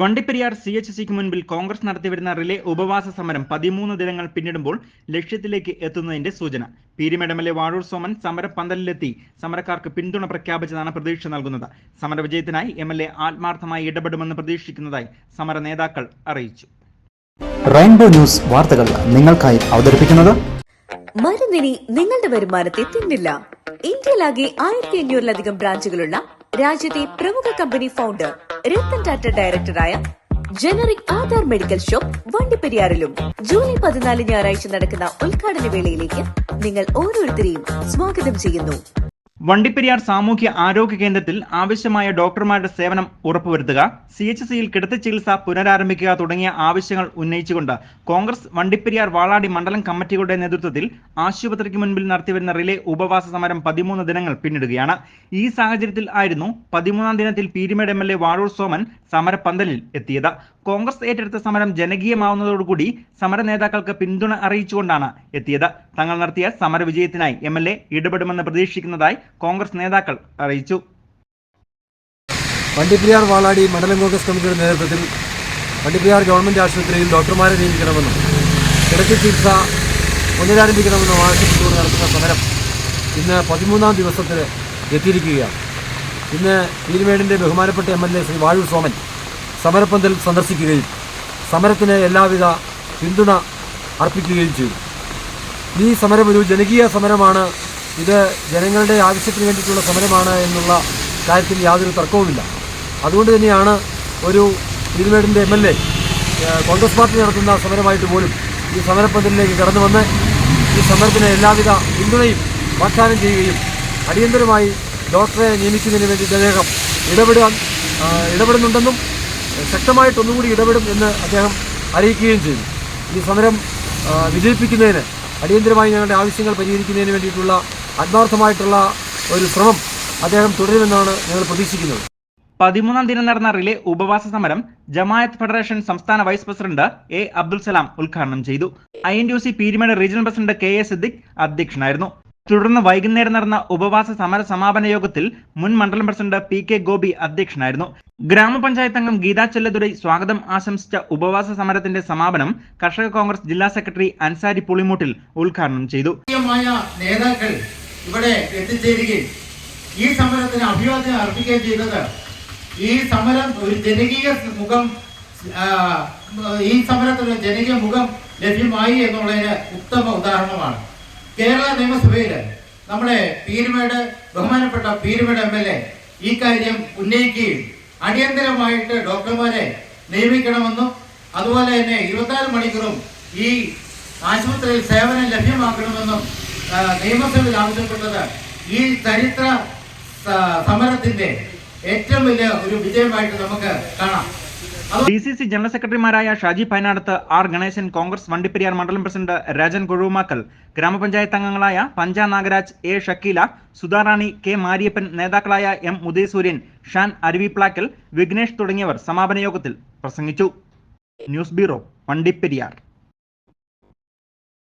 വണ്ടിപ്പെരിയാർ CHCക്ക് മുൻപിൽ കോൺഗ്രസ് നടത്തിവരുന്ന റിലേ ഉപവാസ സമരം 13 ദിനങ്ങൾ പിന്നിടുമ്പോൾ ലക്ഷ്യത്തിലേക്ക് എത്തുന്നതിന്റെ സൂചന. പീരുമേട് MLA വാഴൂർ സോമൻ സമരപ്പന്തലിലെത്തി സമരക്കാർക്ക് പിന്തുണ പ്രഖ്യാപിച്ചതാണ് പ്രതീക്ഷ നൽകുന്നത്. സമരവിജയത്തിനായി MLA ആത്മാർത്ഥമായി ഇടപെടുമെന്ന് പ്രതീക്ഷിക്കുന്നതായി സമര നേതാക്കൾ അറിയിച്ചു. റെയിൻബോ ന്യൂസ് വാർത്തകൾ നിങ്ങൾക്കായി അവതരിപ്പിക്കുന്നത് മരുന്നിനി നിങ്ങളുടെ വരുമാനത്തെ തിന്നില്ല. ഇന്ത്യയിലാകെ 1500-ലധികം ബ്രാഞ്ചുകളുള്ള രാജ്യത്തെ പ്രമുഖ കമ്പനി ഫൗണ്ടർ രത്തൻ ടാറ്റ ഡയറക്ടറായ ജനറിക് ആധാർ മെഡിക്കൽ ഷോപ്പ് വണ്ടിപ്പെരിയാറിലും ജൂലൈ 14 ഞായറാഴ്ച നടക്കുന്ന ഉദ്ഘാടന വേളയിലേക്ക് നിങ്ങൾ ഓരോരുത്തരെയും സ്വാഗതം ചെയ്യുന്നു. വണ്ടിപ്പെരിയാർ സാമൂഹ്യ ആരോഗ്യ കേന്ദ്രത്തിൽ ആവശ്യമായ ഡോക്ടർമാരുടെ സേവനം ഉറപ്പുവരുത്തുക, CHCയിൽ കിടത്തി ചികിത്സ പുനരാരംഭിക്കുക തുടങ്ങിയ ആവശ്യങ്ങൾ ഉന്നയിച്ചുകൊണ്ട് കോൺഗ്രസ് വണ്ടിപ്പെരിയാർ വാളാടി മണ്ഡലം കമ്മിറ്റികളുടെ നേതൃത്വത്തിൽ ആശുപത്രിക്ക് മുൻപിൽ നടത്തിവരുന്ന റിലേ ഉപവാസ സമരം 13 ദിനങ്ങൾ പിന്നിടുകയാണ്. ഈ സാഹചര്യത്തിൽ ആയിരുന്നു 13ാം ദിനത്തിൽ പീരുമേട് MLA വാഴൂർ സോമൻ സമരപ്പന്തലിൽ എത്തിയത്. കോൺഗ്രസ് ഏറ്റെടുത്ത സമരം ജനകീയമാവുന്നതോടുകൂടി സമര നേതാക്കൾക്ക് പിന്തുണ അറിയിച്ചുകൊണ്ടാണ് എത്തിയത്. തങ്ങൾ നടത്തിയ സമരവിജയത്തിനായി MLA ഇടപെടുമെന്ന് പ്രതീക്ഷിക്കുന്നതായി കോൺഗ്രസ് നേതാക്കൾ അറിയിച്ചു. വണ്ടിപ്പെരിയാർ വാളാടി മണ്ഡലം കോൺഗ്രസ് കമ്മിറ്റിയുടെ നേതൃത്വത്തിൽ വണ്ടിപ്പെരിയാർ ഗവൺമെൻറ് ആശുപത്രിയിൽ ഡോക്ടർമാരെ നിയമിക്കണമെന്നും കിടത്തി ചികിത്സ പുനരാരംഭിക്കണമെന്നും ആവശ്യപ്പെട്ടുകൊണ്ട് നടത്തുന്ന സമരം ഇന്ന് 13ാം ദിവസത്തിൽ എത്തിയിരിക്കുകയാണ്. ഇന്ന് പീരുമേടിൻ്റെ ബഹുമാനപ്പെട്ട MLA ശ്രീ വാഴൂർ സോമൻ സമരപ്പന്തൽ സന്ദർശിക്കുകയും സമരത്തിന് എല്ലാവിധ പിന്തുണ അർപ്പിക്കുകയും ചെയ്തു. ഈ സമരം ഒരു ജനകീയ സമരമാണ്, ഇത് ജനങ്ങളുടെ ആവശ്യത്തിന് വേണ്ടിയിട്ടുള്ള സമരമാണ് എന്നുള്ള കാര്യത്തിൽ യാതൊരു തർക്കവുമില്ല. അതുകൊണ്ട് തന്നെയാണ് ഒരു പീരുമേടിൻ്റെ MLA കോൺഗ്രസ് പാർട്ടി നടത്തുന്ന സമരമായിട്ട് പോലും ഈ സമരപ്പന്തലിലേക്ക് കടന്നു വന്ന് ഈ സമരത്തിന് എല്ലാവിധ പിന്തുണയും വാഗ്ദാനം ചെയ്യുകയും അടിയന്തരമായി ഡോക്ടറെ നിയമിക്കുന്നതിന് വേണ്ടി അദ്ദേഹം ഇടപെടുന്നുണ്ടെന്നും ശക്തമായിട്ടൊന്നുകൂടി ഇടപെടും എന്ന് അദ്ദേഹം അറിയിക്കുകയും ചെയ്തു. ഈ സമരം വിജയിപ്പിക്കുന്നതിന് അടിയന്തരമായി ഞങ്ങളുടെ ആവശ്യങ്ങൾ പരിഹരിക്കുന്നതിന് വേണ്ടിയിട്ടുള്ള ആത്മാർത്ഥമായിട്ടുള്ള ഒരു ശ്രമം അദ്ദേഹം തുടരുമെന്നാണ് ഞങ്ങൾ പ്രതീക്ഷിക്കുന്നത്. 13ാം ദിനം നടന്ന റിലേ ഉപവാസ സമരം ജമാഅത്ത് ഫെഡറേഷൻ സംസ്ഥാന vice president A. Abdul Salam ഉദ്ഘാടനം ചെയ്തു. INTUC Peermade regional president KA Siddique അധ്യക്ഷനായിരുന്നു. തുടർന്ന് വൈകുന്നേരം നടന്ന ഉപവാസ സമര സമാപന യോഗത്തിൽ മുൻ മണ്ഡലം പ്രസിഡന്റ് PK ഗോപി അധ്യക്ഷനായിരുന്നു. ഗ്രാമപഞ്ചായത്ത് അംഗം ഗീതാ ചെല്ലതുരൈ സ്വാഗതം ആശംസിച്ച ഉപവാസ സമരത്തിന്റെ സമാപനം കർഷക കോൺഗ്രസ് ജില്ലാ സെക്രട്ടറി അൻസാരി പുളിമൂട്ടിൽ ഉദ്ഘാടനം ചെയ്തു. നേതാക്കൾ ഇവിടെ എത്തിച്ചേരുകയും ഈ സമരത്തിന് അഭിവാദ്യം അർപ്പിക്കുകയും ചെയ്തത് ഈ സമരം ഒരു ജനകീയ മുഖം ലഭ്യമായി എന്നുള്ളതിന് ഉത്തമ ഉദാഹരണമാണ്. കേരള നിയമസഭയിൽ നമ്മുടെ ബഹുമാനപ്പെട്ട പീരുമേട് MLA ഈ കാര്യം ഉന്നയിക്കുകയും അടിയന്തരമായിട്ട് ഡോക്ടർമാരെ നിയമിക്കണമെന്നും അതുപോലെ തന്നെ 24 മണിക്കൂറും ഈ ആശുപത്രിയിൽ സേവനം ലഭ്യമാക്കണമെന്നും നിയമസഭയിൽ ആവശ്യപ്പെട്ടത് ഈ ചരിത്ര സമരത്തിന്റെ ഏറ്റവും വലിയ ഒരു വിജയമായിട്ട് നമുക്ക് കാണാം. DCC ജനറൽ സെക്രട്ടറിമാരായ ഷാജി പൈനാടത്ത്, R ഗണേശൻ, കോൺഗ്രസ് വണ്ടിപ്പെരിയാർ മണ്ഡലം പ്രസിഡന്റ് രാജൻ കൊഴുമാക്കൽ, ഗ്രാമപഞ്ചായത്ത് അംഗങ്ങളായ പഞ്ച നാഗരാജ്, A. ഷക്കീല, സുധാറാണി, K. മാരിയപ്പൻ, നേതാക്കളായ M. ഉദയസൂര്യൻ, ഷാൻ അരുവിപ്ലാക്കൽ, വിഘ്നേഷ് തുടങ്ങിയവർ സമാപന യോഗത്തിൽ പ്രസംഗിച്ചു. News bureau, Vandiperiyar.